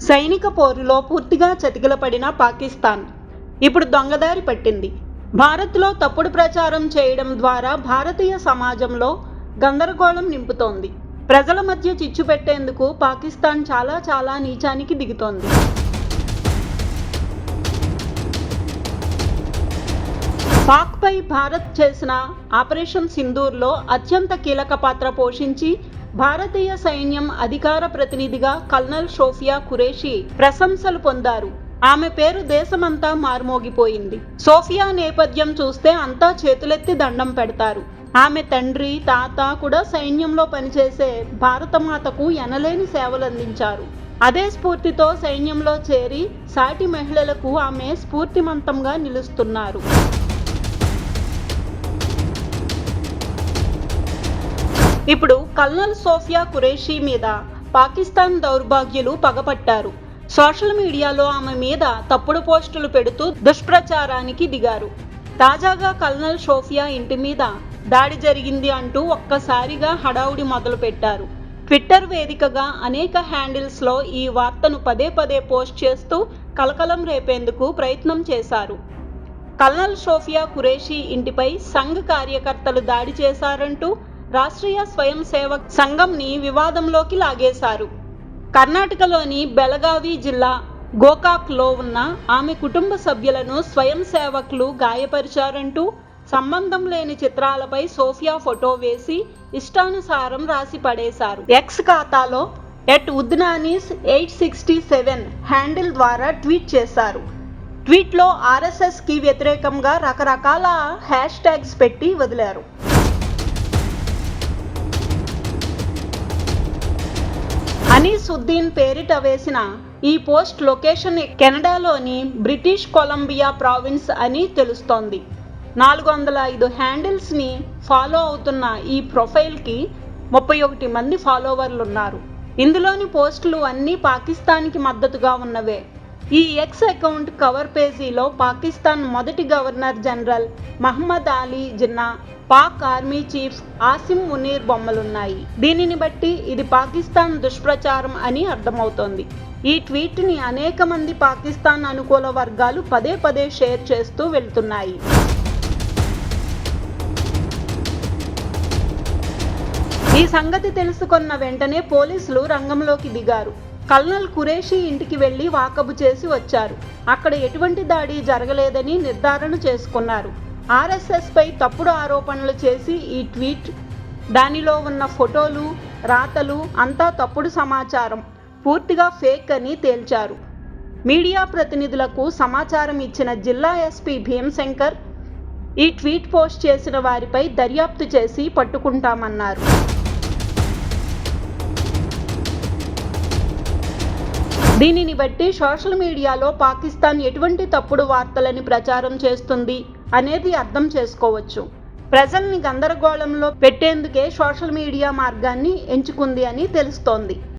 సైనిక పోరులో పూర్తిగా చతికిలపడిన పాకిస్తాన్ ఇప్పుడు దొంగదారి పట్టింది. భారత్లో తప్పుడు ప్రచారం చేయడం ద్వారా భారతీయ సమాజంలో గందరగోళం నింపుతోంది. ప్రజల మధ్య చిచ్చు పెట్టేందుకు పాకిస్తాన్ చాలా నీచానికి దిగుతోంది. పాక్పై భారత్ చేసిన ఆపరేషన్ సింధూర్లో అత్యంత కీలక పాత్ర పోషించి భారతీయ సైన్యం అధికార ప్రతినిధిగా కల్నల్ షోఫియా ఖురేషీ ప్రశంసలు పొందారు. ఆమె పేరు దేశమంతా మార్మోగిపోయింది. సోఫియా నేపథ్యం చూస్తే అంతా చేతులెత్తి దండం పెడతారు. ఆమె తండ్రి, తాత కూడా సైన్యంలో పనిచేసే భారతమాతకు ఎనలేని సేవలందించారు. అదే స్ఫూర్తితో సైన్యంలో చేరి సాటి మహిళలకు ఆమె స్ఫూర్తిమంతంగా నిలుస్తున్నారు. ఇప్పుడు కల్నల్ షోఫియా ఖురేషీ మీద పాకిస్తాన్ దౌర్భాగ్యులు పగపట్టారు. సోషల్ మీడియాలో ఆమె మీద తప్పుడు పోస్టులు పెడుతూ దుష్ప్రచారానికి దిగారు. తాజాగా కల్నల్ షోఫియా ఇంటి మీద దాడి జరిగింది అంటూ ఒక్కసారిగా హడావుడి మొదలుపెట్టారు. ట్విట్టర్ వేదికగా అనేక హ్యాండిల్స్లో ఈ వార్తను పదే పోస్ట్ చేస్తూ కలకలం రేపేందుకు ప్రయత్నం చేశారు. కల్నల్ షోఫియా ఖురేషీ ఇంటిపై సంఘ్ కార్యకర్తలు దాడి చేశారంటూ రాష్ట్రీయ స్వయం సేవక్ సంఘంని వివాదంలోకి లాగేశారు. కర్ణాటకలోని బెళగావి జిల్లా గోకాక్లో ఉన్న ఆమె కుటుంబ సభ్యులను స్వయం సేవకులు గాయపరిచారంటూ సంబంధం లేని చిత్రాలపై షోఫియా ఫోటో వేసి ఇష్టానుసారం రాసి పడేశారు. ఎక్స్ ఖాతాలో @udnanis867 హ్యాండిల్ ద్వారా ట్వీట్ చేశారు. ట్వీట్లో RSSకి వ్యతిరేకంగా రకరకాల హ్యాష్ ట్యాగ్స్ పెట్టి వదిలారు. అనీసుద్దీన్ పేరిట వేసిన ఈ పోస్ట్ లొకేషన్ కెనడాలోని బ్రిటిష్ కొలంబియా ప్రావిన్స్ అని తెలుస్తోంది. 405 హ్యాండిల్స్ని ఫాలో అవుతున్న ఈ ప్రొఫైల్కి 31 మంది ఫాలోవర్లున్నారు. ఇందులోని పోస్టులు అన్నీ పాకిస్తాన్కి మద్దతుగా ఉన్నవే. ఈ ఎక్స్ అకౌంట్ కవర్ పేజీలో పాకిస్తాన్ మొదటి governor general Mohammad Ali Jinnah, Pak army chief Asim Munir బొమ్మలున్నాయి. దీనిని బట్టి ఇది పాకిస్తాన్ దుష్ప్రచారం అని అర్థమవుతోంది. ఈ ట్వీట్ని అనేక మంది పాకిస్తాన్ అనుకూల వర్గాలు పదే షేర్ చేస్తూ వెళ్తున్నాయి. ఈ సంగతి తెలుసుకున్న వెంటనే పోలీసులు రంగంలోకి దిగారు. కల్నల్ ఖురేషీ ఇంటికి వెళ్లి వాకబు చేసి వచ్చారు. అక్కడ ఎటువంటి దాడి జరగలేదని నిర్ధారణ చేసుకున్నారు. RSSపై తప్పుడు ఆరోపణలు చేసి ఈ ట్వీట్, దానిలో ఉన్న ఫోటోలు, రాతలు అంతా తప్పుడు సమాచారం, పూర్తిగా ఫేక్ అని తేల్చారు. మీడియా ప్రతినిధులకు సమాచారం ఇచ్చిన జిల్లా SP భీమశంకర్ ఈ ట్వీట్ పోస్ట్ చేసిన వారిపై దర్యాప్తు చేసి పట్టుకుంటామన్నారు. దీనిని బట్టి సోషల్ మీడియాలో పాకిస్తాన్ ఎటువంటి తప్పుడు వార్తలని ప్రచారం చేస్తుంది అనేది అర్థం చేసుకోవచ్చు. ప్రజల్ని గందరగోళంలో పెట్టేందుకే సోషల్ మీడియా మార్గాన్ని ఎంచుకుంది అని తెలుస్తోంది.